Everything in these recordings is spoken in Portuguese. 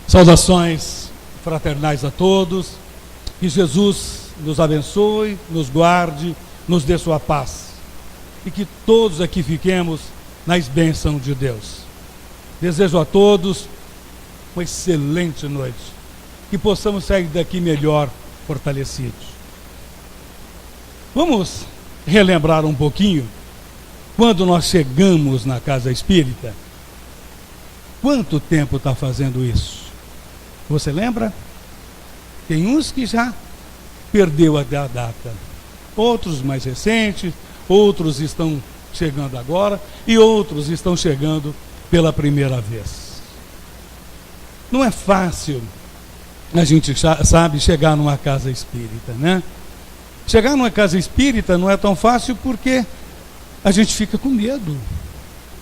Saudações fraternais a todos. Que Jesus nos abençoe, nos guarde, nos dê sua paz. E que todos aqui fiquemos nas bênçãos de Deus. Desejo a todos uma excelente noite. Que possamos sair daqui melhor fortalecidos. Vamos relembrar um pouquinho quando nós chegamos na casa espírita. Quanto tempo está fazendo isso? Você lembra? Tem uns que já perdeu a data, outros mais recentes, outros estão chegando agora e outros estão chegando pela primeira vez. Não é fácil, a gente sabe, chegar numa casa espírita, né? Chegar numa casa espírita não é tão fácil porque a gente fica com medo.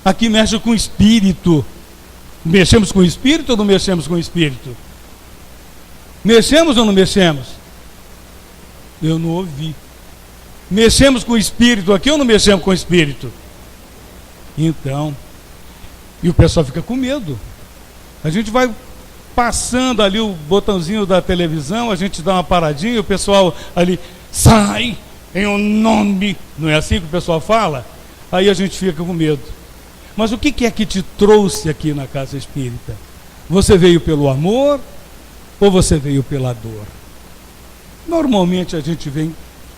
Aqui mexe com o espírito. Mexemos com o espírito ou não mexemos com o espírito? Mexemos ou não mexemos? Eu não ouvi. Mexemos com o espírito aqui ou não mexemos com o espírito? Então, e o pessoal fica com medo. A gente vai passando ali o botãozinho da televisão, a gente dá uma paradinha e o pessoal ali, sai em um nome. Não é assim que o pessoal fala? Aí a gente fica com medo. Mas o que é que te trouxe aqui na casa espírita? Você veio pelo amor ou você veio pela dor? Normalmente a gente vem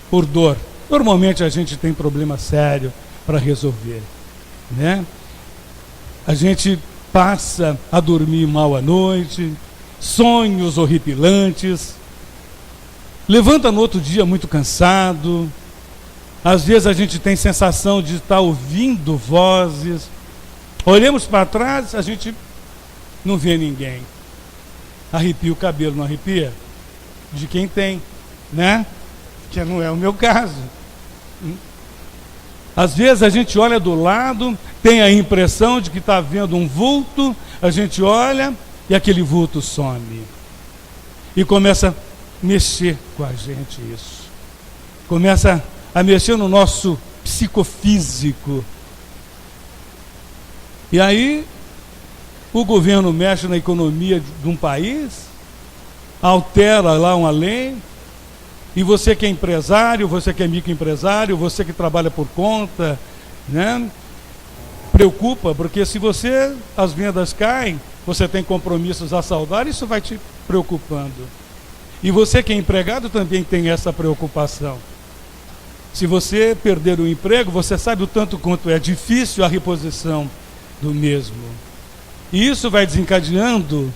por dor. Normalmente a gente tem problema sério para resolver, né? A gente passa a dormir mal à noite, sonhos horripilantes, levanta no outro dia muito cansado. Às vezes a gente tem sensação de estar ouvindo vozes. Olhamos para trás, a gente não vê ninguém. Arrepia o cabelo, não arrepia? De quem tem, né? Que não é o meu caso. Às vezes a gente olha do lado, tem a impressão de que está vendo um vulto, a gente olha e aquele vulto some. E começa a mexer com a gente isso. Começa a mexer no nosso psicofísico. E aí o governo mexe na economia de um país, altera lá uma lei, e você que é empresário, você que é microempresário, você que trabalha por conta, né? Preocupa, porque se as vendas caem, você tem compromissos a saldar, isso vai te preocupando. E você que é empregado também tem essa preocupação. Se você perder o emprego, você sabe o tanto quanto é difícil a reposição do mesmo. E isso vai desencadeando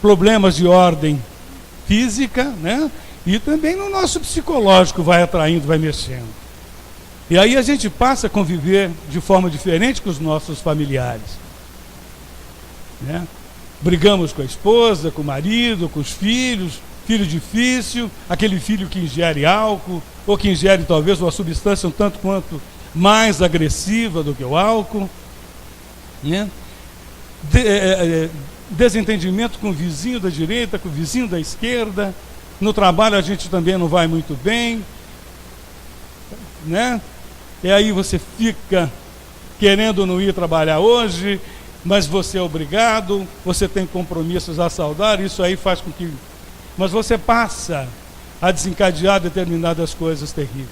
problemas de ordem física, né? E também no nosso psicológico vai atraindo, vai mexendo. E aí a gente passa a conviver de forma diferente com os nossos familiares, né? Brigamos com a esposa, com o marido, com os filhos, filho difícil, aquele filho que ingere álcool, ou que ingere talvez uma substância um tanto quanto mais agressiva do que o álcool, né? Desentendimento com o vizinho da direita, com o vizinho da esquerda. No trabalho a gente também não vai muito bem, né? E aí você fica querendo não ir trabalhar hoje, mas você é obrigado, você tem compromissos a saldar, isso aí faz com que... Mas você passa a desencadear determinadas coisas terríveis.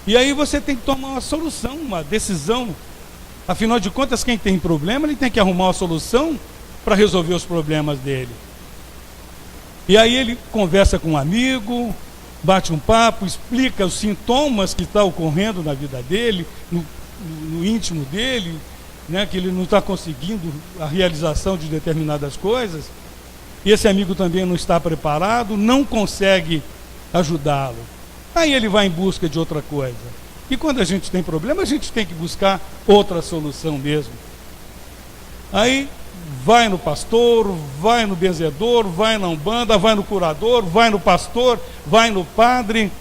E aí você tem que tomar uma solução, uma decisão. Afinal de contas, quem tem problema, ele tem que arrumar uma solução para resolver os problemas dele. E aí ele conversa com um amigo, bate um papo, explica os sintomas que estão ocorrendo na vida dele, no íntimo dele, né, que ele não está conseguindo a realização de determinadas coisas. E esse amigo também não está preparado, não consegue ajudá-lo. Aí ele vai em busca de outra coisa. E quando a gente tem problema, a gente tem que buscar outra solução mesmo. Aí vai no pastor, vai no benzedor, vai na umbanda, vai no curador, vai no pastor, vai no padre,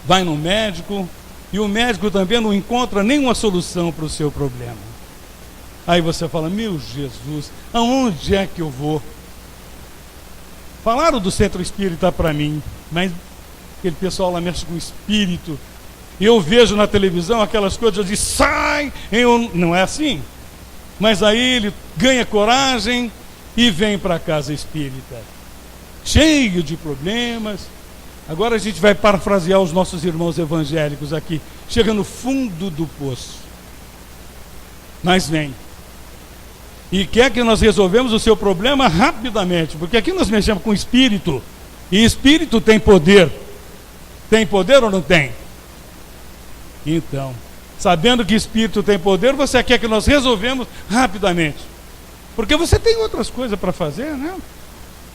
vai no médico, e o médico também não encontra nenhuma solução para o seu problema. Aí você fala, meu Jesus, aonde é que eu vou? Falaram do centro espírita para mim, mas aquele pessoal lá mexe com o espírito. E eu vejo na televisão aquelas coisas de sai, não é assim? Mas aí ele ganha coragem e vem para a casa espírita, cheio de problemas. Agora a gente vai parafrasear os nossos irmãos evangélicos aqui, chega no fundo do poço, mas vem e quer que nós resolvemos o seu problema rapidamente, porque aqui nós mexemos com espírito, e espírito tem poder. Tem poder ou não tem? Então, sabendo que espírito tem poder, você quer que nós resolvemos rapidamente, porque você tem outras coisas para fazer, né?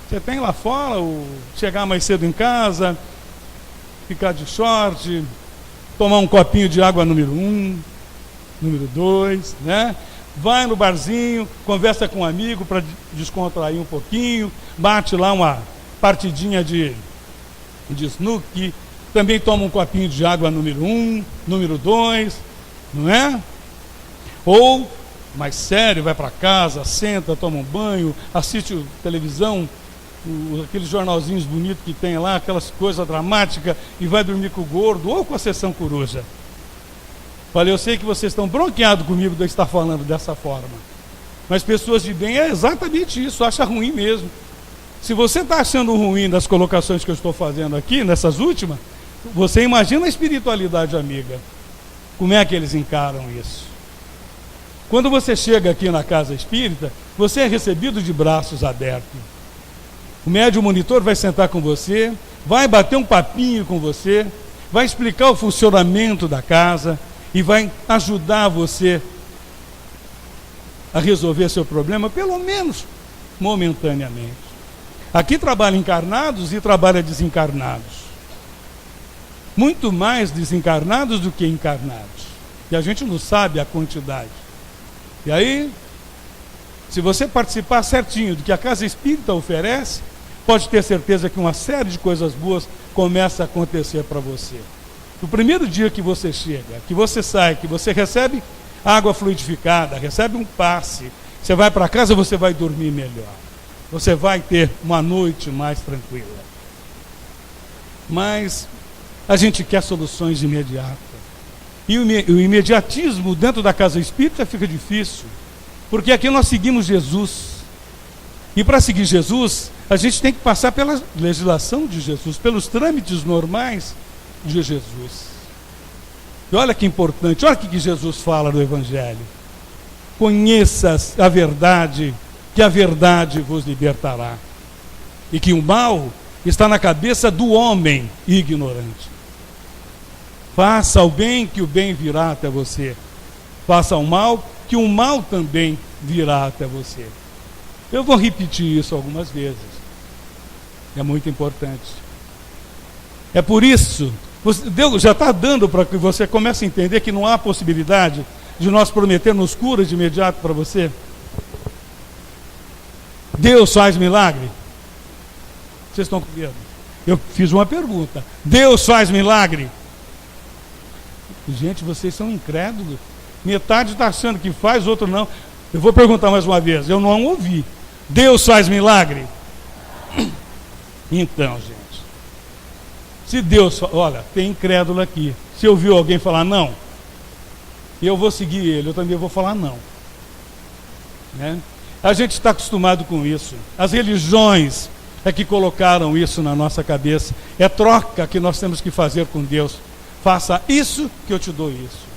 Você tem lá fora o chegar mais cedo em casa, ficar de short, tomar um copinho de água número 1, número 2, né? Vai no barzinho, conversa com um amigo para descontrair um pouquinho, bate lá uma partidinha de snooker, também toma um copinho de água número 1, número 2, não é? Ou, mais sério, vai para casa, senta, toma um banho, assiste televisão, aqueles jornalzinhos bonitos que tem lá, aquelas coisas dramáticas, e vai dormir com o gordo ou com a sessão coruja. Olha, eu sei que vocês estão bronqueados comigo de estar falando dessa forma, mas pessoas de bem é exatamente isso, acha ruim mesmo. Se você está achando ruim das colocações que eu estou fazendo aqui, nessas últimas, você imagina a espiritualidade amiga. Como é que eles encaram isso? Quando você chega aqui na casa espírita, você é recebido de braços abertos. O médium monitor vai sentar com você, vai bater um papinho com você, vai explicar o funcionamento da casa e vai ajudar você a resolver seu problema, pelo menos momentaneamente. Aqui trabalha encarnados e trabalha desencarnados. Muito mais desencarnados do que encarnados. E a gente não sabe a quantidade. E aí, se você participar certinho do que a casa espírita oferece, pode ter certeza que uma série de coisas boas começa a acontecer para você. No primeiro dia que você chega, que você sai, que você recebe água fluidificada, recebe um passe, você vai para casa, você vai dormir melhor. Você vai ter uma noite mais tranquila. Mas a gente quer soluções imediatas. E o imediatismo dentro da casa espírita fica difícil, porque aqui nós seguimos Jesus. E para seguir Jesus, a gente tem que passar pela legislação de Jesus, pelos trâmites normais de Jesus. E olha que importante, olha o que Jesus fala no Evangelho. Conheças a verdade, que a verdade vos libertará. E que o mal está na cabeça do homem ignorante. Faça o bem, que o bem virá até você. Faça o mal, que o mal também virá até você. Eu vou repetir isso algumas vezes. É muito importante. É por isso, Deus já está dando para que você comece a entender que não há possibilidade de nós prometermos cura de imediato para você. Deus faz milagre? Vocês estão com medo? Eu fiz uma pergunta. Deus faz milagre? Gente, vocês são incrédulos. Metade está achando que faz, outro não. Eu vou perguntar mais uma vez. Eu não ouvi. Deus faz milagre? Então, gente, se Deus... Olha, tem incrédulo aqui. Se ouviu alguém falar não, eu vou seguir ele. Eu também vou falar não. Né? A gente está acostumado com isso. As religiões é que colocaram isso na nossa cabeça. É troca que nós temos que fazer com Deus. Faça isso que eu te dou isso.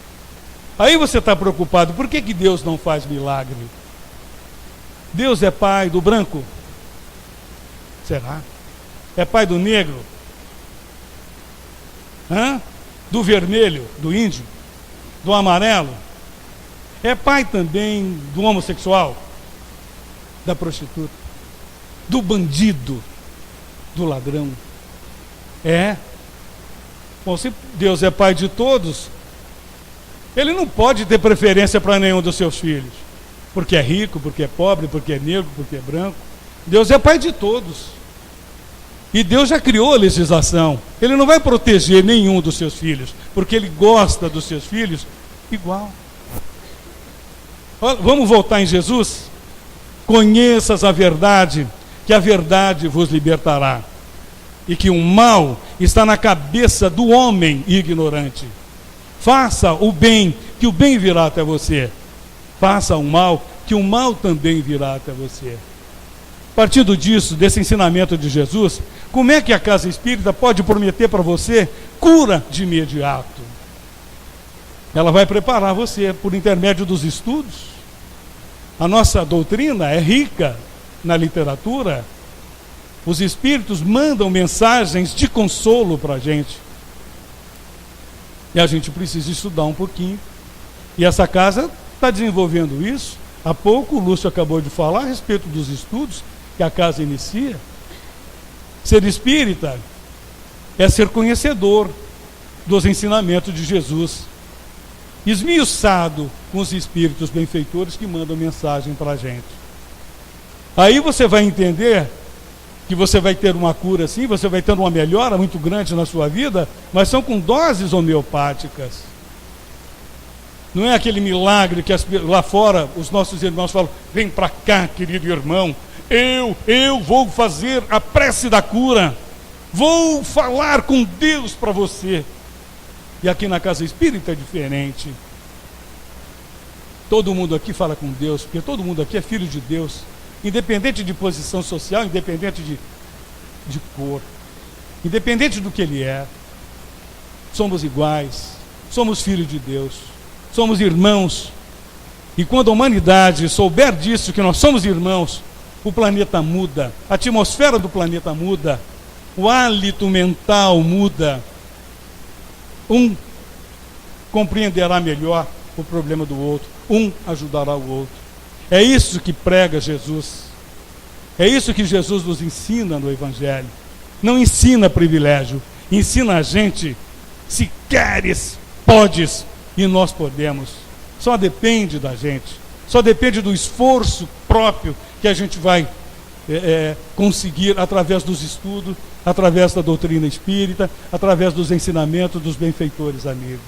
Aí você está preocupado. Por que Deus não faz milagre? Deus é pai do branco? Será? É pai do negro? Do vermelho? Do índio? Do amarelo? É pai também do homossexual? Da prostituta? Do bandido? Do ladrão? É? Bom, se Deus é pai de todos, ele não pode ter preferência para nenhum dos seus filhos. Porque é rico, porque é pobre, porque é negro, porque é branco. Deus é pai de todos. E Deus já criou a legislação. Ele não vai proteger nenhum dos seus filhos, porque ele gosta dos seus filhos igual. Vamos voltar em Jesus? Conheças a verdade, que a verdade vos libertará. E que o mal está na cabeça do homem ignorante. Faça o bem, que o bem virá até você. Faça o mal, que o mal também virá até você. partindo disso, desse ensinamento de Jesus, como é que a casa espírita pode prometer para você cura de imediato? Ela vai preparar você por intermédio dos estudos. A nossa doutrina é rica na literatura. Os espíritos mandam mensagens de consolo para a gente. E a gente precisa estudar um pouquinho. E essa casa está desenvolvendo isso. Há pouco o Lúcio acabou de falar a respeito dos estudos que a casa inicia. Ser espírita é ser conhecedor dos ensinamentos de Jesus, esmiuçado com os espíritos benfeitores que mandam mensagem para a gente. Aí você vai entender que você vai ter uma cura assim, você vai ter uma melhora muito grande na sua vida, mas são com doses homeopáticas. Não é aquele milagre que lá fora os nossos irmãos falam: vem para cá, querido irmão, eu vou fazer a prece da cura, vou falar com Deus para você. E aqui na casa espírita é diferente. Todo mundo aqui fala com Deus, porque todo mundo aqui é filho de Deus, independente de posição social, independente de cor, independente do que ele é. Somos iguais, somos filhos de Deus, somos irmãos. E quando a humanidade souber disso, que nós somos irmãos, o planeta muda, a atmosfera do planeta muda, o hálito mental muda. Um compreenderá melhor o problema do outro, um ajudará o outro. É isso que prega Jesus. É isso que Jesus nos ensina no Evangelho. Não ensina privilégio, ensina a gente: se queres, podes, e nós podemos. Só depende da gente, só depende do esforço próprio que a gente vai conseguir através dos estudos, através da doutrina espírita, através dos ensinamentos dos benfeitores amigos.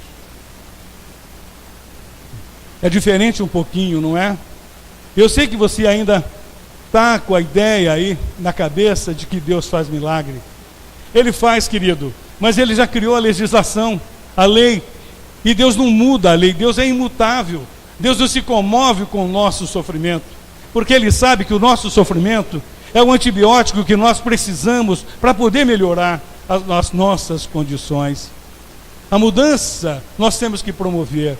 É diferente um pouquinho, não é? Eu sei que você ainda está com a ideia aí na cabeça de que Deus faz milagre. Ele faz, querido, mas Ele já criou a legislação, a lei, e Deus não muda a lei, Deus é imutável. Deus não se comove com o nosso sofrimento, porque Ele sabe que o nosso sofrimento é o antibiótico que nós precisamos para poder melhorar as nossas condições. A mudança nós temos que promover.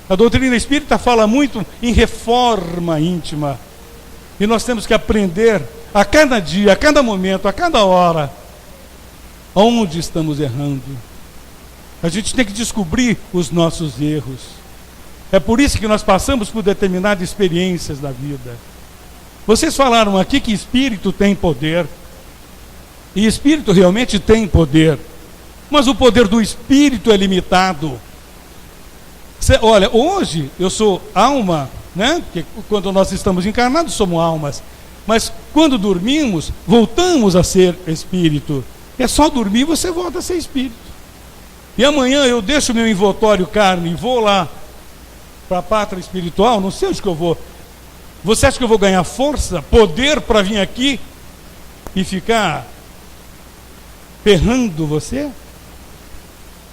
A doutrina espírita fala muito em reforma íntima. E nós temos que aprender a cada dia, a cada momento, a cada hora, onde estamos errando. A gente tem que descobrir os nossos erros. É por isso que nós passamos por determinadas experiências da vida. Vocês falaram aqui que espírito tem poder. E espírito realmente tem poder. Mas o poder do espírito é limitado. Olha, hoje eu sou alma, né? Porque quando nós estamos encarnados somos almas, mas quando dormimos voltamos a ser espírito. É só dormir, você volta a ser espírito. E amanhã eu deixo meu envoltório carne e vou lá para a pátria espiritual, não sei onde que eu vou. Você acha que eu vou ganhar força, poder para vir aqui e ficar ferrando você?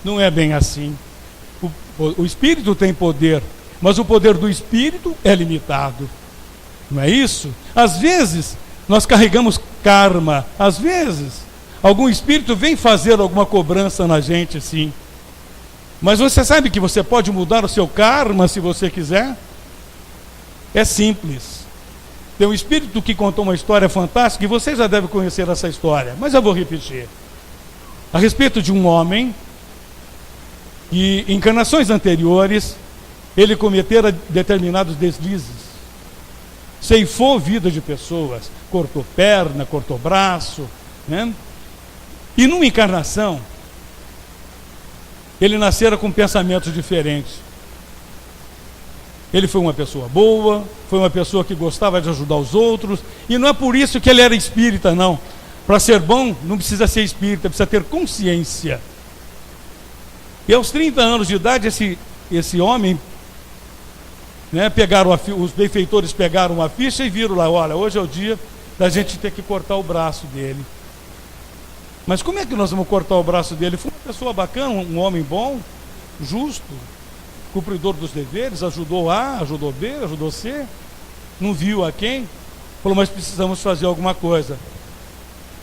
Não é bem assim. O espírito tem poder, mas o poder do espírito é limitado. Não é isso? Às vezes nós carregamos karma, às vezes algum espírito vem fazer alguma cobrança na gente, sim. Mas você sabe que você pode mudar o seu karma se você quiser? É simples. Tem um espírito que contou uma história fantástica e você já deve conhecer essa história, mas eu vou repetir. A respeito de um homem que, em encarnações anteriores, ele cometera determinados deslizes, ceifou vida de pessoas, cortou perna, cortou braço, né? E numa encarnação, ele nascera com pensamentos diferentes. Ele foi uma pessoa boa, foi uma pessoa que gostava de ajudar os outros, e não é por isso que ele era espírita, não. Para ser bom, não precisa ser espírita, precisa ter consciência. E aos 30 anos de idade, esse homem, né, os benfeitores pegaram a ficha e viram lá: olha, hoje é o dia da gente ter que cortar o braço dele. Mas como é que nós vamos cortar o braço dele? Foi uma pessoa bacana, um homem bom, justo, cumpridor dos deveres, ajudou A, ajudou B, ajudou C, não viu a quem. Falou, mas precisamos fazer alguma coisa.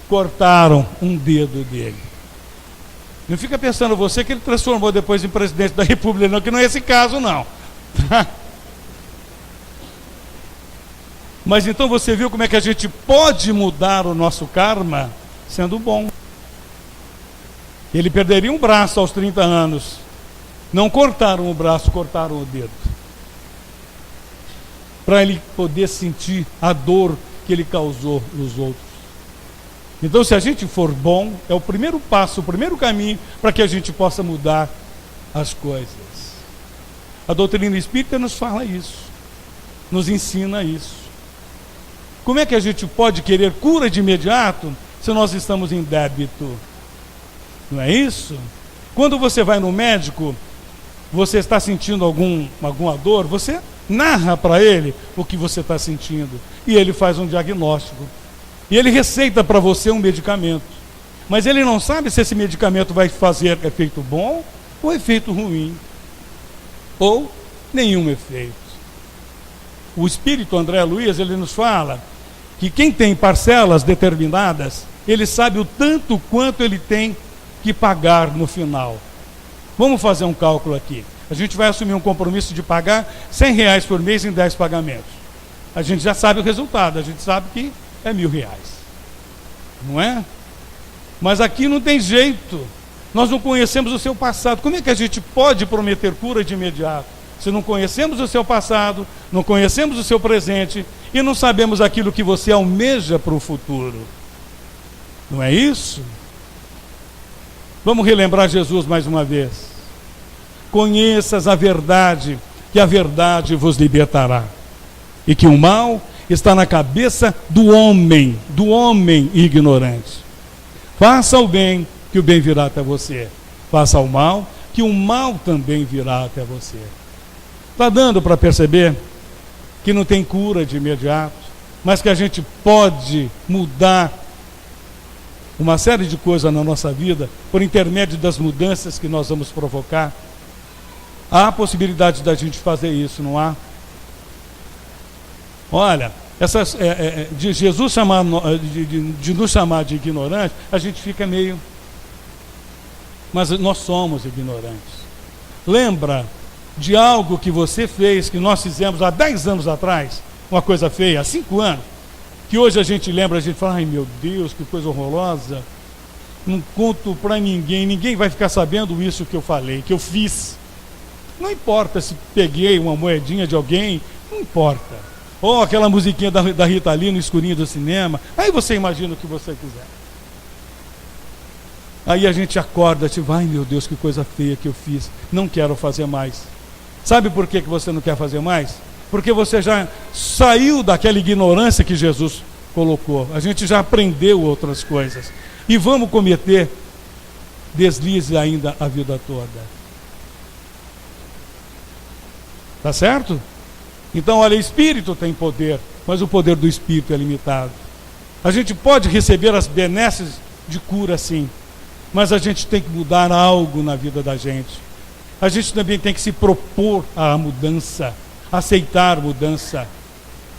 Cortaram um dedo dele. Não fica pensando você que ele transformou depois em presidente da República, não, que não é esse caso, não. Mas então você viu como é que a gente pode mudar o nosso karma sendo bom. Ele perderia um braço aos 30 anos. Não cortaram o braço, cortaram o dedo. Para ele poder sentir a dor que ele causou nos outros. Então, se a gente for bom, é o primeiro passo, o primeiro caminho para que a gente possa mudar as coisas. A doutrina espírita nos fala isso, nos ensina isso. Como é que a gente pode querer cura de imediato se nós estamos em débito? Não é isso? Quando você vai no médico, você está sentindo alguma dor, você narra para ele o que você está sentindo. E ele faz um diagnóstico. E ele receita para você um medicamento. Mas ele não sabe se esse medicamento vai fazer efeito bom ou efeito ruim. Ou nenhum efeito. O espírito André Luiz, ele nos fala que quem tem parcelas determinadas, ele sabe o tanto quanto ele tem que pagar no final. Vamos fazer um cálculo aqui. A gente vai assumir um compromisso de pagar R$100 por mês em 10 pagamentos. A gente já sabe o resultado, a gente sabe que é R$1.000. Não é? Mas aqui não tem jeito. Nós não conhecemos o seu passado. Como é que a gente pode prometer cura de imediato? Se não conhecemos o seu passado, não conhecemos o seu presente e não sabemos aquilo que você almeja para o futuro. Não é isso? Vamos relembrar Jesus mais uma vez. Conheças a verdade, que a verdade vos libertará. E que o mal está na cabeça do homem ignorante. Faça o bem, que o bem virá até você. Faça o mal, que o mal também virá até você. Está dando para perceber que não tem cura de imediato, mas que a gente pode mudar uma série de coisas na nossa vida por intermédio das mudanças que nós vamos provocar. Há a possibilidade da gente fazer isso, não há? Olha, de Jesus chamar, de nos chamar de ignorante, a gente fica meio... Mas nós somos ignorantes. Lembra de algo que você fez, que nós fizemos há 10 anos atrás, uma coisa feia, há 5 anos, que hoje a gente lembra, a gente fala, ai meu Deus, que coisa horrorosa, não conto para ninguém, ninguém vai ficar sabendo isso que eu falei, que eu fiz. Não importa se peguei uma moedinha de alguém, não importa. Ou aquela musiquinha da Rita Lee no escurinho do cinema, aí você imagina o que você quiser. Aí a gente acorda, tipo, ai meu Deus, que coisa feia que eu fiz, não quero fazer mais. Sabe por que você não quer fazer mais? Porque você já saiu daquela ignorância que Jesus colocou. A gente já aprendeu outras coisas. E vamos cometer deslize ainda a vida toda. Tá certo? Então, olha, espírito tem poder, mas o poder do espírito é limitado. A gente pode receber as benesses de cura, sim, mas a gente tem que mudar algo na vida da gente. A gente também tem que se propor à mudança, aceitar mudança.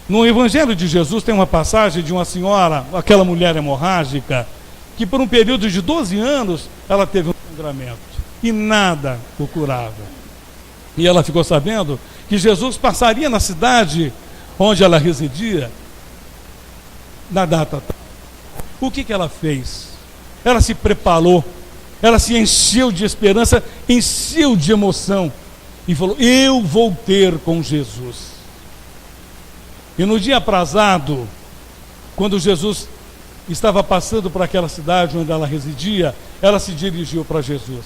No Evangelho de Jesus tem uma passagem de uma senhora, aquela mulher hemorrágica, que por um período de 12 anos ela teve um sangramento e nada o curava. E ela ficou sabendo que Jesus passaria na cidade onde ela residia na data. O que ela fez? Ela se preparou, ela se encheu de esperança, encheu de emoção e falou, eu vou ter com Jesus. E no dia aprazado, quando Jesus estava passando por aquela cidade onde ela residia, ela se dirigiu para Jesus.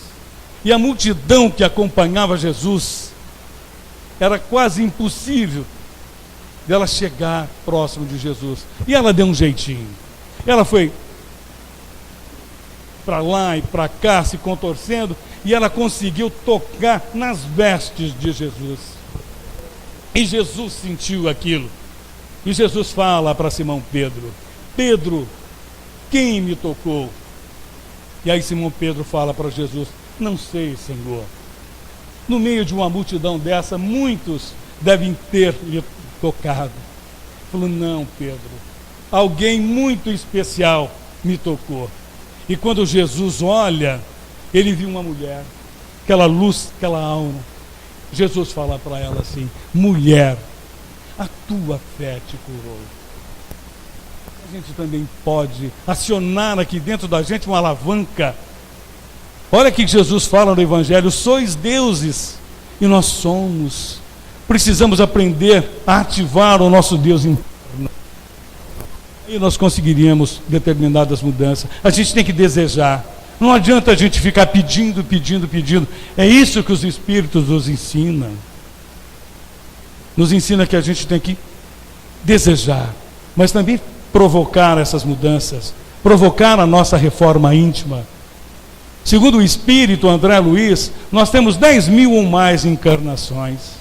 E a multidão que acompanhava Jesus, era quase impossível dela chegar próximo de Jesus. E ela deu um jeitinho. Ela foi para lá e para cá, se contorcendo, e ela conseguiu tocar nas vestes de Jesus. E Jesus sentiu aquilo. E Jesus fala para Simão Pedro, Pedro, quem me tocou? E aí Simão Pedro fala para Jesus, não sei, Senhor. No meio de uma multidão dessa, muitos devem ter lhe tocado. Falou: não, Pedro, alguém muito especial me tocou. E quando Jesus olha, ele viu uma mulher, aquela luz, aquela alma. Jesus fala para ela assim: mulher, a tua fé te curou. A gente também pode acionar aqui dentro da gente uma alavanca. Olha que Jesus fala no Evangelho: sois deuses, e nós somos. Precisamos aprender a ativar o nosso Deus interno. Aí nós conseguiríamos determinadas mudanças. A gente tem que desejar. Não adianta a gente ficar pedindo. É isso que os Espíritos nos ensinam. Nos ensina que a gente tem que desejar, mas também provocar essas mudanças, provocar a nossa reforma íntima. Segundo o Espírito André Luiz, nós temos 10.000 ou mais encarnações.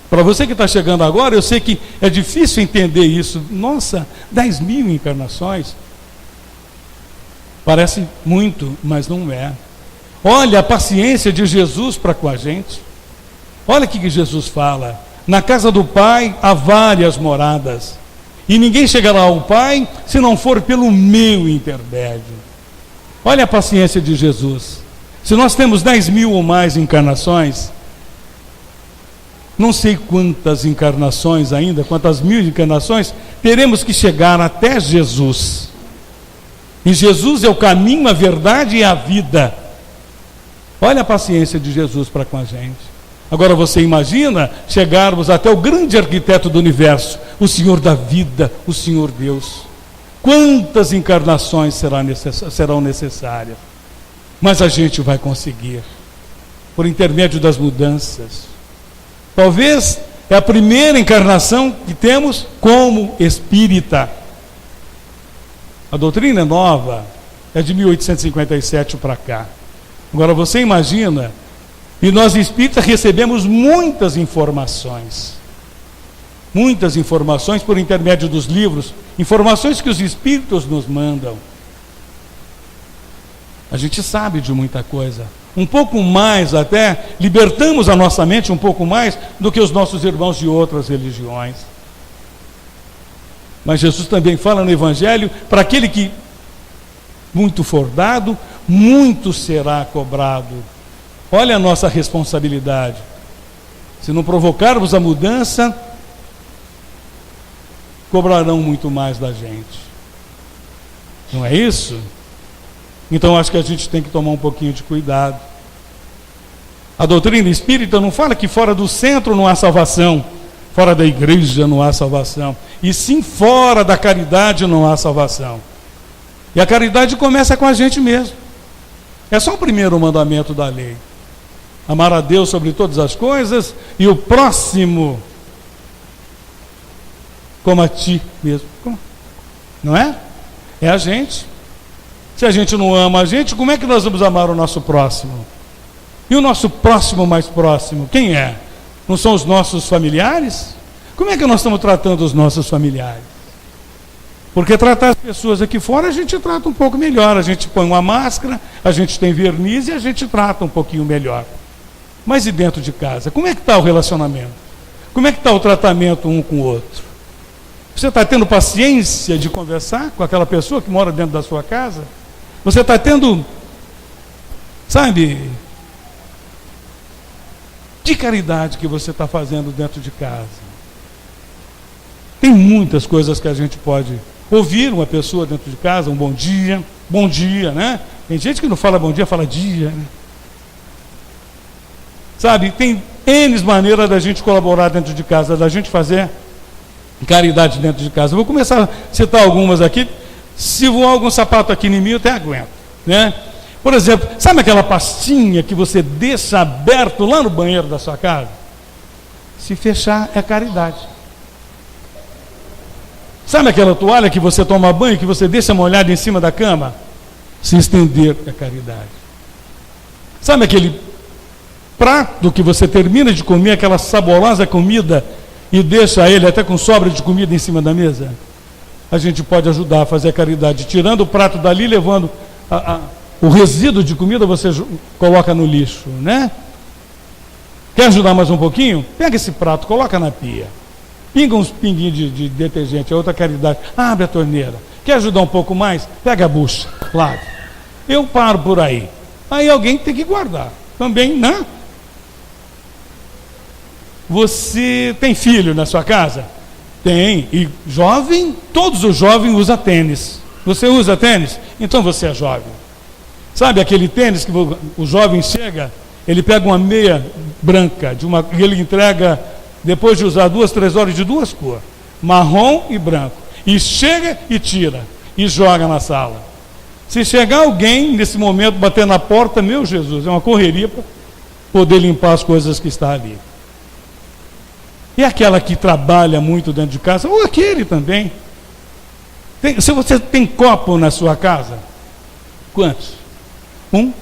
Para você que está chegando agora, eu sei que é difícil entender isso. Nossa, 10.000 encarnações. Parece muito, mas não é. Olha a paciência de Jesus para com a gente. Olha o que Jesus fala: na casa do Pai há várias moradas, e ninguém chegará ao Pai se não for pelo meu intermédio. Olha a paciência de Jesus. Se nós temos 10.000 ou mais encarnações, não sei quantas encarnações ainda, quantas mil encarnações, teremos que chegar até Jesus. E Jesus é o caminho, a verdade e a vida. Olha a paciência de Jesus para com a gente. Agora você imagina chegarmos até o grande arquiteto do universo, o Senhor da vida, o Senhor Deus. Quantas encarnações serão necessárias? Mas a gente vai conseguir, por intermédio das mudanças. Talvez é a primeira encarnação que temos como espírita. A doutrina nova é de 1857 para cá. Agora você imagina, e nós espíritas recebemos muitas informações por intermédio dos livros, informações que os espíritos nos mandam. A gente sabe de muita coisa, um pouco mais até, libertamos a nossa mente um pouco mais do que os nossos irmãos de outras religiões. Mas Jesus também fala no Evangelho: para aquele que muito for dado, muito será cobrado. Olha a nossa responsabilidade. Se não provocarmos a mudança, cobrarão muito mais da gente. Não é isso? Então acho que a gente tem que tomar um pouquinho de cuidado. A doutrina espírita não fala que fora do centro não há salvação, fora da igreja não há salvação, e sim fora da caridade não há salvação. E a caridade começa com a gente mesmo. É só o primeiro mandamento da lei: amar a Deus sobre todas as coisas e o próximo como a ti mesmo. Não é? É a gente. Se a gente não ama a gente, como é que nós vamos amar o nosso próximo? E o nosso próximo mais próximo, quem é? Não são os nossos familiares? Como é que nós estamos tratando os nossos familiares? Porque tratar as pessoas aqui fora a gente trata um pouco melhor. A gente põe uma máscara, a gente tem verniz e a gente trata um pouquinho melhor. Mas e dentro de casa? Como é que está o relacionamento? Como é que está o tratamento um com o outro? Você está tendo paciência de conversar com aquela pessoa que mora dentro da sua casa? Você está tendo, sabe, de caridade que você está fazendo dentro de casa? Tem muitas coisas que a gente pode ouvir uma pessoa dentro de casa: um bom dia, né? Tem gente que não fala bom dia, fala dia, né? Sabe, tem N maneiras da gente colaborar dentro de casa, da gente fazer caridade dentro de casa. Eu vou começar a citar algumas aqui. Se voar algum sapato aqui em mim, eu até aguento, né? Por exemplo, sabe aquela pastinha que você deixa aberto lá no banheiro da sua casa? Se fechar, é caridade. Sabe aquela toalha que você toma banho, que você deixa molhada em cima da cama? Se estender, é caridade. Sabe aquele prato que você termina de comer, aquela saborosa comida, e deixa ele até com sobra de comida em cima da mesa? A gente pode ajudar a fazer a caridade, tirando o prato dali, levando o resíduo de comida, você coloca no lixo, né? Quer ajudar mais um pouquinho? Pega esse prato, coloca na pia. Pinga uns pinguinhos de detergente, é outra caridade. Abre a torneira. Quer ajudar um pouco mais? Pega a bucha, lave. Eu paro por aí. Aí alguém tem que guardar. Também, né? Você tem filho na sua casa? Tem. E jovem, todos os jovens usam tênis. Você usa tênis? Então você é jovem. Sabe aquele tênis que o jovem chega, ele pega uma meia branca, e ele entrega, depois de usar 2, 3 horas, de 2 cores, marrom e branco. E chega e tira, e joga na sala. Se chegar alguém, nesse momento, bater na porta, meu Jesus, é uma correria para poder limpar as coisas que está ali. E aquela que trabalha muito dentro de casa, ou aquele também. Se você tem copo na sua casa, quantos? 1?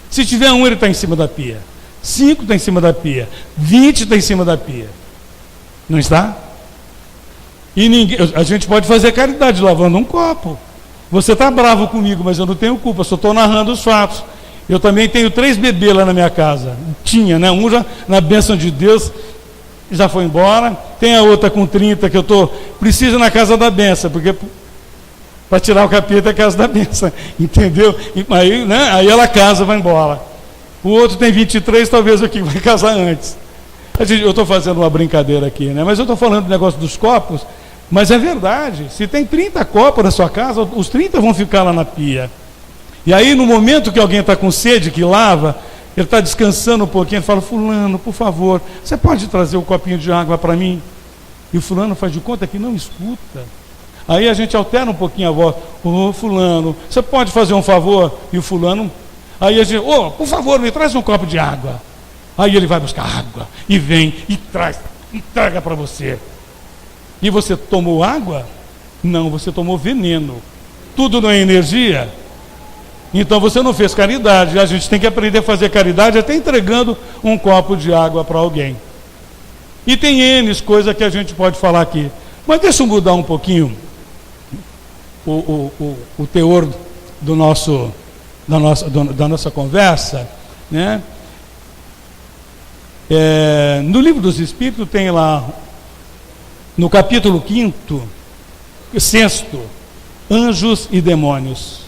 Se tiver 1, ele está em cima da pia. 5 está em cima da pia. 20 está em cima da pia. Não está? E a gente pode fazer caridade lavando um copo. Você está bravo comigo, mas eu não tenho culpa, só estou narrando os fatos. Eu também tenho 3 bebês lá na minha casa. Tinha, né? Um já, na bênção de Deus, já foi embora. Tem a outra com 30 que eu preciso ir na casa da bênção, porque para tirar o capeta é a casa da bênção, entendeu? Aí, né? Aí ela casa, vai embora. O outro tem 23, talvez aqui vai casar antes. Eu estou fazendo uma brincadeira aqui, né? Mas eu estou falando do negócio dos copos, mas é verdade. Se tem 30 copos na sua casa, os 30 vão ficar lá na pia. E aí, no momento que alguém está com sede, que lava, ele está descansando um pouquinho, ele fala: fulano, por favor, você pode trazer um copinho de água para mim? E o fulano faz de conta que não escuta. Aí a gente altera um pouquinho a voz: ô fulano, você pode fazer um favor? E o fulano, aí a gente: ô, por favor, me traz um copo de água. Aí ele vai buscar água, e vem, e traz, entrega para você. E você tomou água? Não, você tomou veneno. Tudo não é energia? Então você não fez caridade. A gente tem que aprender a fazer caridade até entregando um copo de água para alguém. E tem N coisas que a gente pode falar aqui. Mas deixa eu mudar um pouquinho o teor da nossa conversa, né? No Livro dos Espíritos tem lá, no capítulo 5º, 6º, anjos e demônios.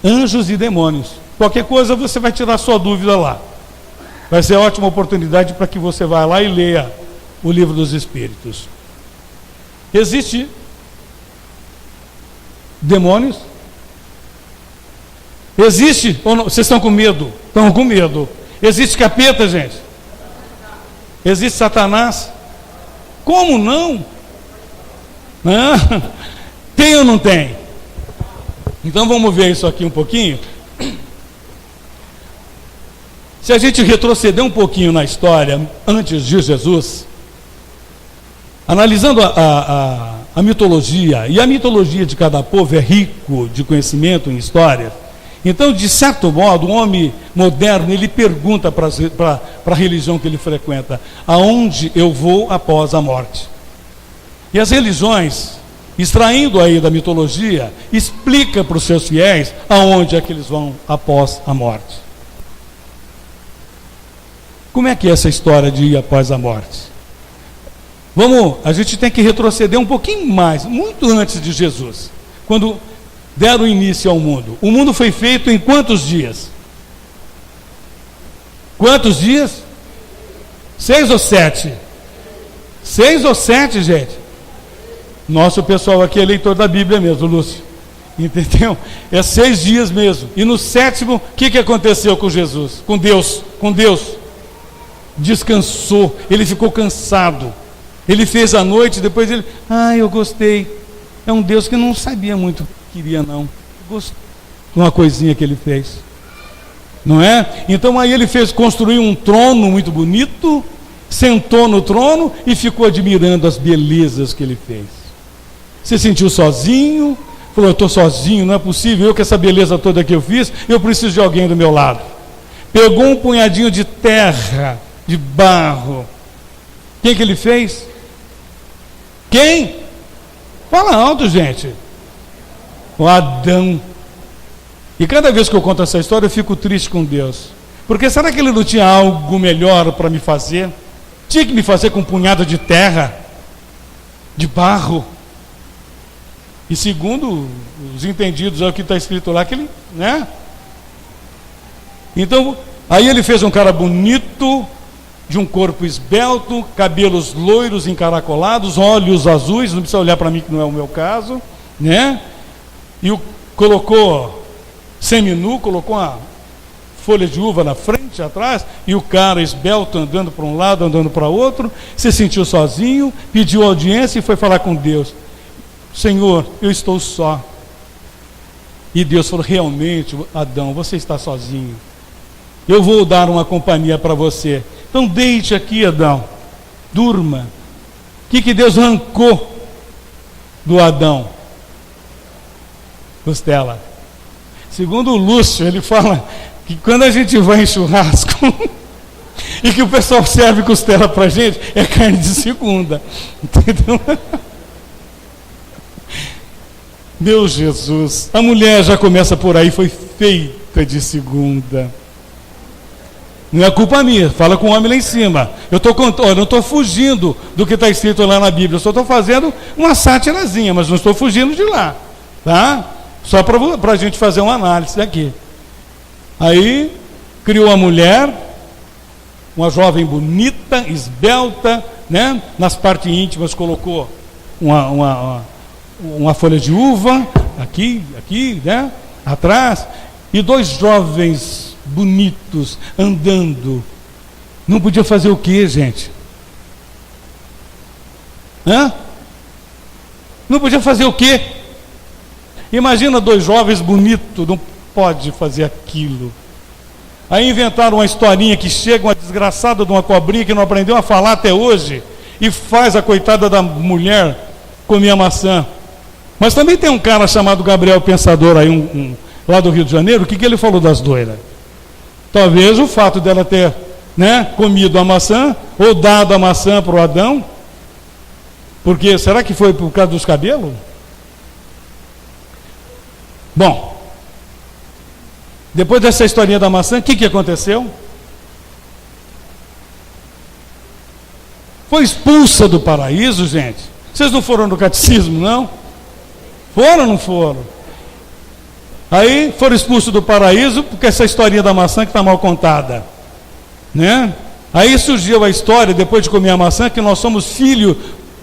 Anjos e demônios. Qualquer coisa você vai tirar sua dúvida lá. Vai ser ótima oportunidade para que você vá lá e leia o Livro dos Espíritos. Existe demônios? Existe? Ou não? Vocês estão com medo? Estão com medo. Existe capeta, gente? Existe Satanás? Como não? Tem ou não tem? Então vamos ver isso aqui um pouquinho. Se a gente retroceder um pouquinho na história, antes de Jesus, analisando a mitologia, e a mitologia de cada povo é rico de conhecimento em história. Então, de certo modo, o homem moderno, ele pergunta para a religião que ele frequenta: aonde eu vou após a morte? E as religiões, extraindo aí da mitologia, explica para os seus fiéis aonde é que eles vão após a morte. Como é que é essa história de ir após a morte? A gente tem que retroceder um pouquinho mais, muito antes de Jesus, quando deram início ao mundo. O mundo foi feito em quantos dias? Quantos dias? 6 ou 7? 6 ou 7, gente? Nosso pessoal aqui é leitor da Bíblia mesmo, Lúcio. Entendeu? É 6 dias mesmo. E no 7º, o que aconteceu com Jesus? Com Deus. Descansou. Ele ficou cansado. Ele fez a noite, depois ele... eu gostei. É um Deus que não sabia muito o que queria, não. Gostou de uma coisinha que ele fez. Não é? Então aí ele construiu um trono muito bonito, sentou no trono e ficou admirando as belezas que ele fez. Se sentiu sozinho, falou: eu estou sozinho, não é possível, eu com essa beleza toda que eu fiz, eu preciso de alguém do meu lado. Pegou um punhadinho de terra, de barro. Quem que ele fez? Quem? Fala alto, gente. O Adão. E cada vez que eu conto essa história, eu fico triste com Deus. Porque será que ele não tinha algo melhor para me fazer? Tinha que me fazer com punhada de terra, de barro. E segundo os entendidos, é o que está escrito lá, que ele, né? Então, aí ele fez um cara bonito, de um corpo esbelto, cabelos loiros encaracolados, olhos azuis, não precisa olhar para mim que não é o meu caso, né? E colocou seminu, colocou uma folha de uva na frente, atrás, e o cara esbelto andando para um lado, andando para outro, se sentiu sozinho, pediu audiência e foi falar com Deus. Senhor, eu estou só. E Deus falou, realmente, Adão, você está sozinho. Eu vou dar uma companhia para você. Então deite aqui, Adão. Durma. O que Deus arrancou do Adão? Costela. Segundo o Lúcio, ele fala que quando a gente vai em churrasco e que o pessoal serve costela para a gente, é carne de segunda. Entendeu? Meu Jesus, a mulher já começa por aí, foi feita de segunda. Não é culpa minha, fala com o homem lá em cima. Eu não estou fugindo do que está escrito lá na Bíblia, eu só estou fazendo uma sátirazinha, mas não estou fugindo de lá, tá? Só para a gente fazer uma análise aqui. Aí, criou a mulher, uma jovem bonita, esbelta, né? Nas partes íntimas colocou uma folha de uva, aqui, né? Atrás, e dois jovens bonitos andando. Não podia fazer o quê, gente? Não podia fazer o quê? Imagina dois jovens bonitos, não pode fazer aquilo. Aí inventaram uma historinha que chega uma desgraçada de uma cobrinha que não aprendeu a falar até hoje e faz a coitada da mulher comer a maçã. Mas também tem um cara chamado Gabriel Pensador aí, lá do Rio de Janeiro, o que ele falou das doidas? Talvez o fato dela ter, né, comido a maçã, ou dado a maçã para o Adão, porque será que foi por causa dos cabelos? Bom, depois dessa historinha da maçã, o que aconteceu? Foi expulsa do paraíso, gente. Vocês não foram no catecismo, não? Foram ou não foram? Aí foram expulsos do paraíso, porque essa historinha da maçã que está mal contada, né? Aí surgiu a história, depois de comer a maçã, que nós somos filho,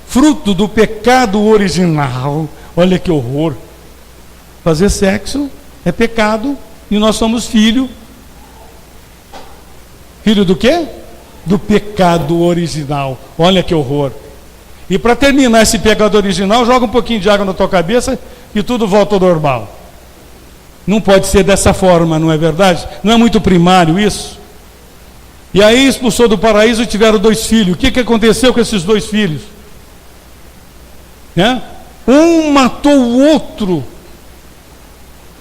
fruto do pecado original. Olha que horror. Fazer sexo é pecado, e nós somos filho. Filho do quê? Do pecado original. Olha que horror. E para terminar esse pecado original, joga um pouquinho de água na tua cabeça e tudo volta ao normal. Não pode ser dessa forma, não é verdade? Não é muito primário isso? E aí expulsou do paraíso e tiveram dois filhos. O que aconteceu com esses dois filhos? Um matou o outro.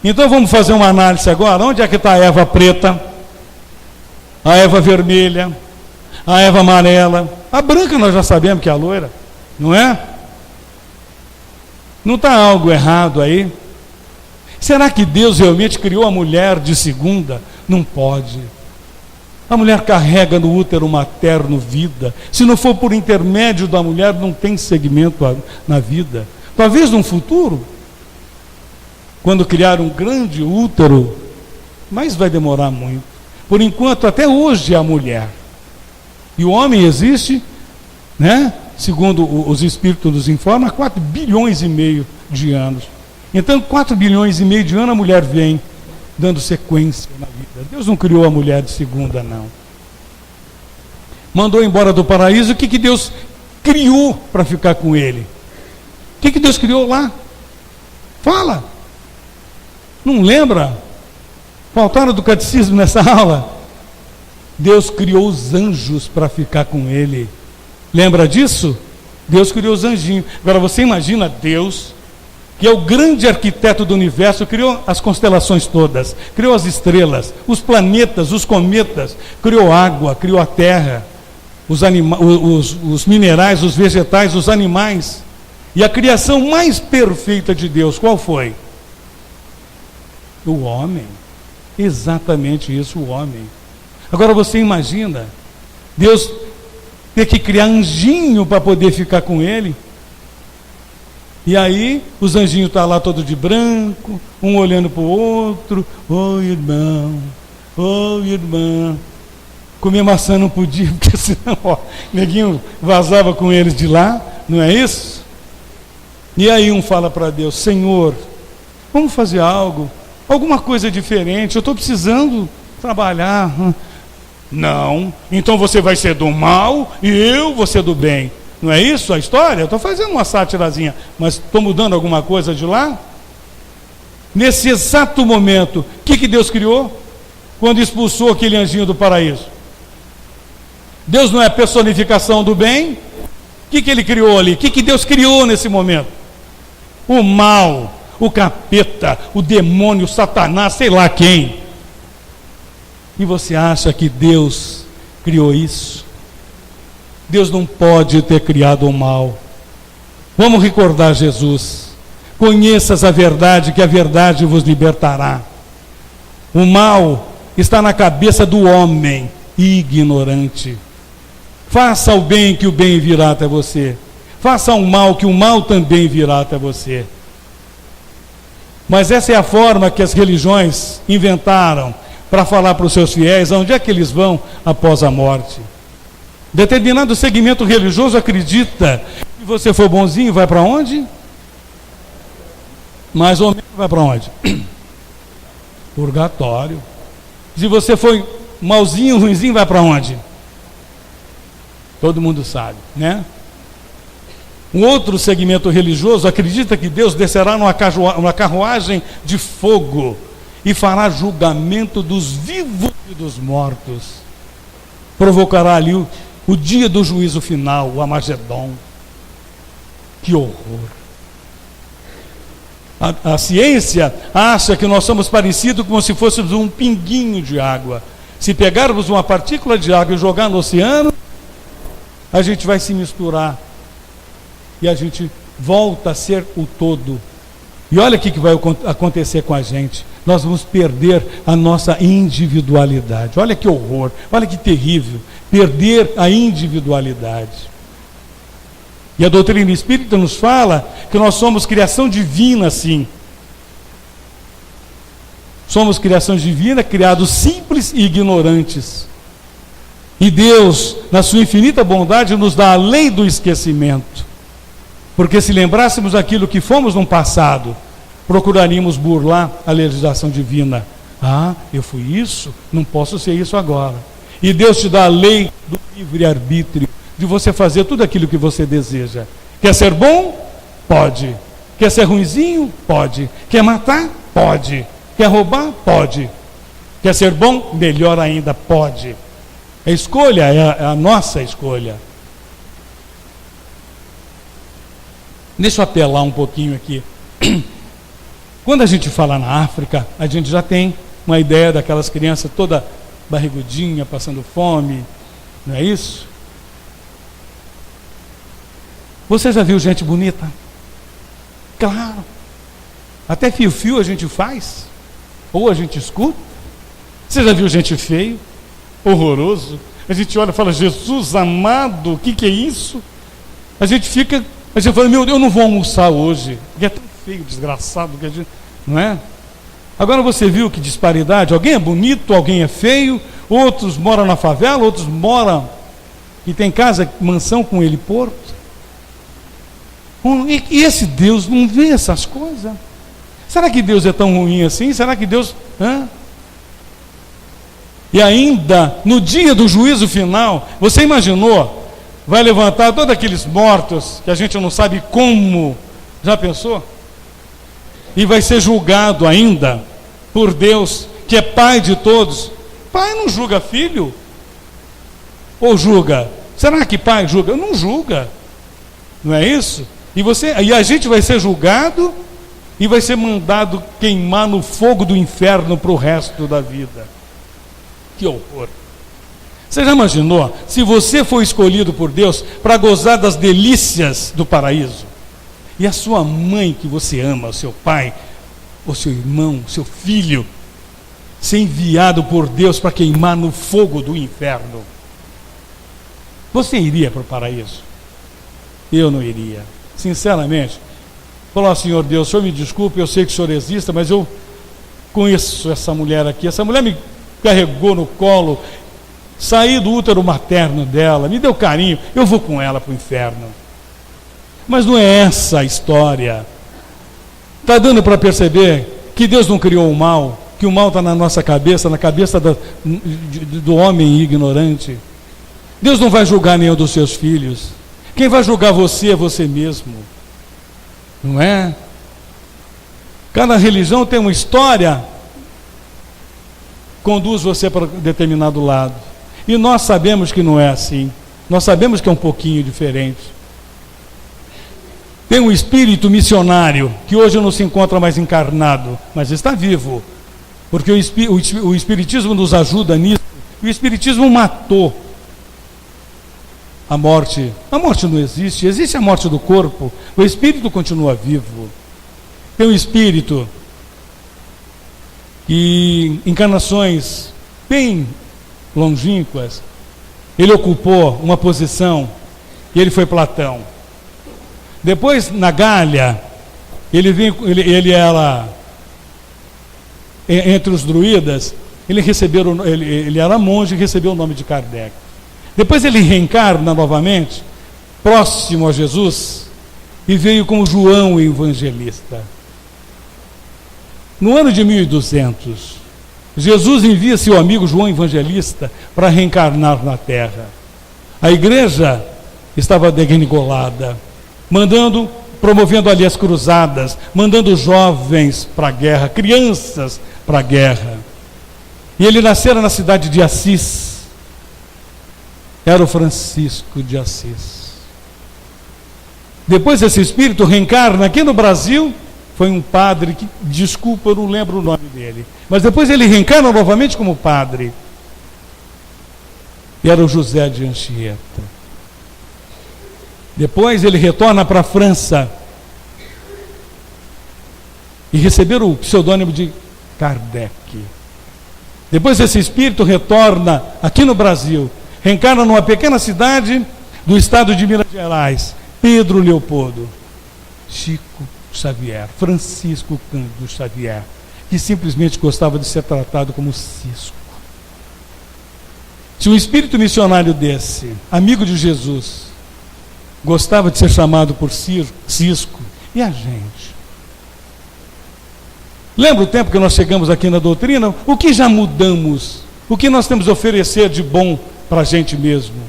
Então vamos fazer uma análise agora. Onde é que está a Eva preta? A Eva vermelha? A Eva amarela? A branca nós já sabemos que é a loira, não é? Não está algo errado aí? Será que Deus realmente criou a mulher de segunda? Não pode. A mulher carrega no útero materno vida. Se não for por intermédio da mulher, não tem segmento na vida. Talvez num futuro, quando criar um grande útero, mas vai demorar muito. Por enquanto, até hoje é a mulher. E o homem existe, né? Segundo os espíritos nos informam, há 4 bilhões e meio de anos. Então, 4 bilhões e meio de anos a mulher vem dando sequência na vida. Deus não criou a mulher de segunda, não. Mandou embora do paraíso. O que Deus criou para ficar com ele? O que Deus criou lá? Fala. Não lembra? Faltaram do catecismo nessa aula? Deus criou os anjos para ficar com ele. Lembra disso? Deus criou os anjinhos. Agora você imagina Deus, que é o grande arquiteto do universo, criou as constelações todas, criou as estrelas, os planetas, os cometas, criou água, criou a terra, os minerais, os vegetais, os animais. E a criação mais perfeita de Deus, qual foi? O homem. Exatamente isso, o homem. Agora você imagina, Deus ter que criar anjinho para poder ficar com ele. E aí, os anjinhos estão lá todos de branco, um olhando para o outro. Oi, irmão, oi, irmã. Comer maçã não podia, porque senão, neguinho vazava com eles de lá, não é isso? E aí um fala para Deus: Senhor, vamos fazer algo, alguma coisa diferente, eu estou precisando trabalhar. Não, então você vai ser do mal e eu vou ser do bem. Não é isso a história? Eu estou fazendo uma sátirazinha, mas estou mudando alguma coisa de lá? Nesse exato momento, o que Deus criou? Quando expulsou aquele anjinho do paraíso. Deus não é a personificação do bem? O que ele criou ali? O que Deus criou nesse momento? O mal, o capeta, o demônio, o Satanás, sei lá quem. E você acha que Deus criou isso? Deus não pode ter criado o mal. Vamos recordar Jesus. Conheças a verdade, que a verdade vos libertará. O mal está na cabeça do homem ignorante. Faça o bem, que o bem virá até você. Faça o mal, que o mal também virá até você. Mas essa é a forma que as religiões inventaram para falar para os seus fiéis onde é que eles vão após a morte. Determinado segmento religioso acredita que se você for bonzinho, vai para onde? Mais ou menos vai para onde? Purgatório. Se você for malzinho, ruinzinho, vai para onde? Todo mundo sabe, né? Um outro segmento religioso acredita que Deus descerá numa carruagem de fogo e fará julgamento dos vivos e dos mortos. Provocará ali o dia do juízo final, o Armagedon. Que horror! A ciência acha que nós somos parecidos como se fôssemos um pinguinho de água. Se pegarmos uma partícula de água e jogar no oceano, a gente vai se misturar e a gente volta a ser o todo. E olha o que vai acontecer com a gente. Nós vamos perder a nossa individualidade. Olha que horror, olha que terrível. Perder a individualidade. E a doutrina espírita nos fala que nós somos criação divina, sim. Somos criação divina, criados simples e ignorantes. E Deus, na sua infinita bondade, nos dá a lei do esquecimento. Porque se lembrássemos aquilo que fomos no passado, procuraríamos burlar a legislação divina. Ah, eu fui isso, não posso ser isso agora. E Deus te dá a lei do livre-arbítrio, de você fazer tudo aquilo que você deseja. Quer ser bom? Pode. Quer ser ruinzinho? Pode. Quer matar? Pode. Quer roubar? Pode. Quer ser bom? Melhor ainda, pode. A escolha é a nossa escolha. Deixa eu apelar um pouquinho aqui. Quando a gente fala na África, a gente já tem uma ideia daquelas crianças toda barrigudinha, passando fome, não é isso? Você já viu gente bonita? Claro. Até fio-fio a gente faz, ou a gente escuta. Você já viu gente feio? Horroroso. A gente olha e fala: Jesus amado, o que é isso? A gente fala: meu Deus, eu não vou almoçar hoje, porque é tão feio, desgraçado, que a gente, não é? Agora você viu que disparidade? Alguém é bonito, alguém é feio, outros moram na favela, outros moram e tem casa, mansão com heliporto. E esse Deus não vê essas coisas? Será que Deus é tão ruim assim? Será que Deus... E ainda, no dia do juízo final, você imaginou? Vai levantar todos aqueles mortos, que a gente não sabe como. Já pensou? E vai ser julgado ainda por Deus, que é Pai de todos. Pai não julga filho? Ou julga? Será que pai julga? Não julga. Não é isso? E a gente vai ser julgado e vai ser mandado queimar no fogo do inferno para o resto da vida. Que horror! Você já imaginou se você for escolhido por Deus para gozar das delícias do paraíso? E a sua mãe que você ama, o seu pai, o seu irmão, o seu filho, ser enviado por Deus para queimar no fogo do inferno? Você iria para o paraíso? Eu não iria. Sinceramente, falar, Senhor Deus, o Senhor me desculpe, eu sei que o Senhor existe, mas eu conheço essa mulher aqui. Essa mulher me carregou no colo, saí do útero materno dela, me deu carinho, eu vou com ela para o inferno. Mas não é essa a história. Está dando para perceber que Deus não criou o mal, que o mal está na nossa cabeça, na cabeça do homem ignorante. Deus não vai julgar nenhum dos seus filhos. Quem vai julgar você é você mesmo. Não é? Cada religião tem uma história, conduz você para determinado lado. E nós sabemos que não é assim. Nós sabemos que é um pouquinho diferente. Tem um espírito missionário que hoje não se encontra mais encarnado, mas está vivo. Porque o Espiritismo nos ajuda nisso. O Espiritismo matou a morte. A morte não existe. Existe a morte do corpo. O espírito continua vivo. Tem um espírito que, encarnações bem longínquas, ele ocupou uma posição e ele foi Platão. Depois, na Gália, ele era entre os druidas, ele era monge e recebeu o nome de Kardec. Depois ele reencarna novamente, próximo a Jesus, e veio como João Evangelista. No ano de 1200, Jesus envia seu amigo João Evangelista para reencarnar na terra. A igreja estava degringolada, promovendo ali as cruzadas, mandando jovens para a guerra, crianças para a guerra. E ele nascera na cidade de Assis. Era o Francisco de Assis. Depois esse espírito reencarna aqui no Brasil. Foi um padre que, desculpa, eu não lembro o nome dele, mas depois ele reencarna novamente como padre. E era o José de Anchieta. Depois ele retorna para a França e recebeu o pseudônimo de Kardec. Depois esse espírito retorna aqui no Brasil, reencarna numa pequena cidade do estado de Minas Gerais, Pedro Leopoldo, Chico Xavier, Francisco Cândido Xavier, que simplesmente gostava de ser tratado como Cisco. Se um espírito missionário desse, amigo de Jesus, gostava de ser chamado por Cisco, e a gente? Lembra o tempo que nós chegamos aqui na doutrina? O que já mudamos? O que nós temos a oferecer de bom para a gente mesmo?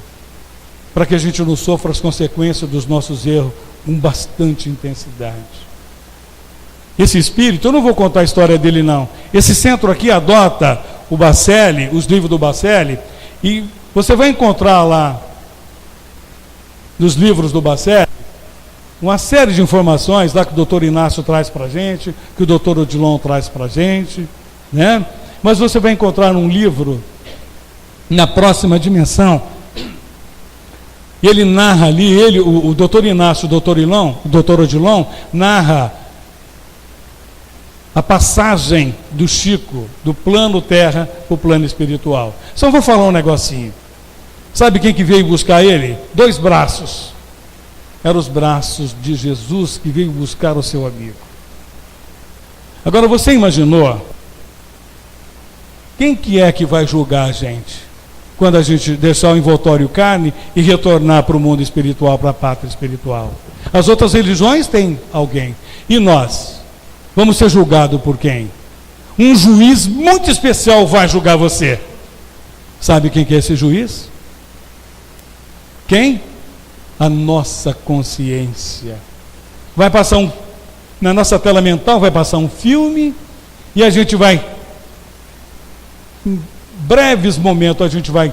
Para que a gente não sofra as consequências dos nossos erros com bastante intensidade. Esse espírito, eu não vou contar a história dele não. Esse centro aqui adota o Bacelli, os livros do Bacelli, e você vai encontrar lá, nos livros do Bacelli, uma série de informações lá que o doutor Inácio traz para a gente, que o doutor Odilon traz para a gente, né? Mas você vai encontrar num livro, na próxima dimensão, ele narra ali, o doutor Inácio, o doutor Odilon, narra a passagem do Chico, do plano terra para o plano espiritual. Só vou falar um negocinho. Sabe quem que veio buscar ele? 2 braços. Eram os braços de Jesus que veio buscar o seu amigo. Agora você imaginou? Quem que é que vai julgar a gente? Quando a gente deixar o envoltório carne e retornar para o mundo espiritual, para a pátria espiritual. As outras religiões têm alguém. E nós? Vamos ser julgados por quem? Um juiz muito especial vai julgar você. Sabe quem que é esse juiz? Quem? A nossa consciência. Vai passar na nossa tela mental vai passar um filme e a gente vai, em breves momentos, a gente vai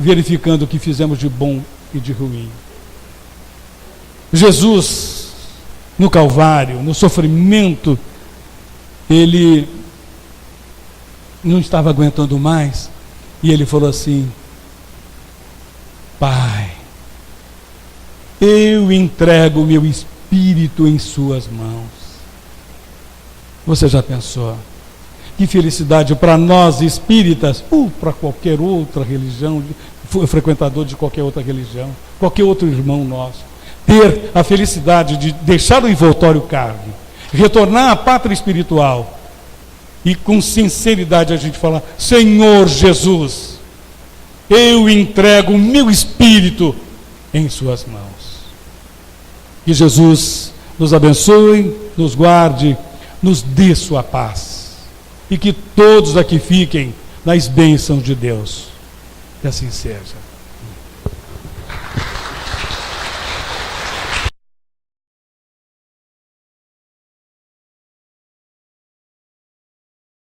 verificando o que fizemos de bom e de ruim. Jesus, no Calvário, no sofrimento, ele não estava aguentando mais e ele falou assim: Pai, eu entrego o meu espírito em suas mãos. Você já pensou? Que felicidade para nós espíritas, ou para qualquer outra religião, frequentador de qualquer outra religião, qualquer outro irmão nosso, ter a felicidade de deixar o envoltório carne, retornar à pátria espiritual e com sinceridade a gente falar: Senhor Jesus, eu entrego o meu espírito em suas mãos. Que Jesus nos abençoe, nos guarde, nos dê sua paz e que todos aqui fiquem nas bênçãos de Deus. Que assim seja.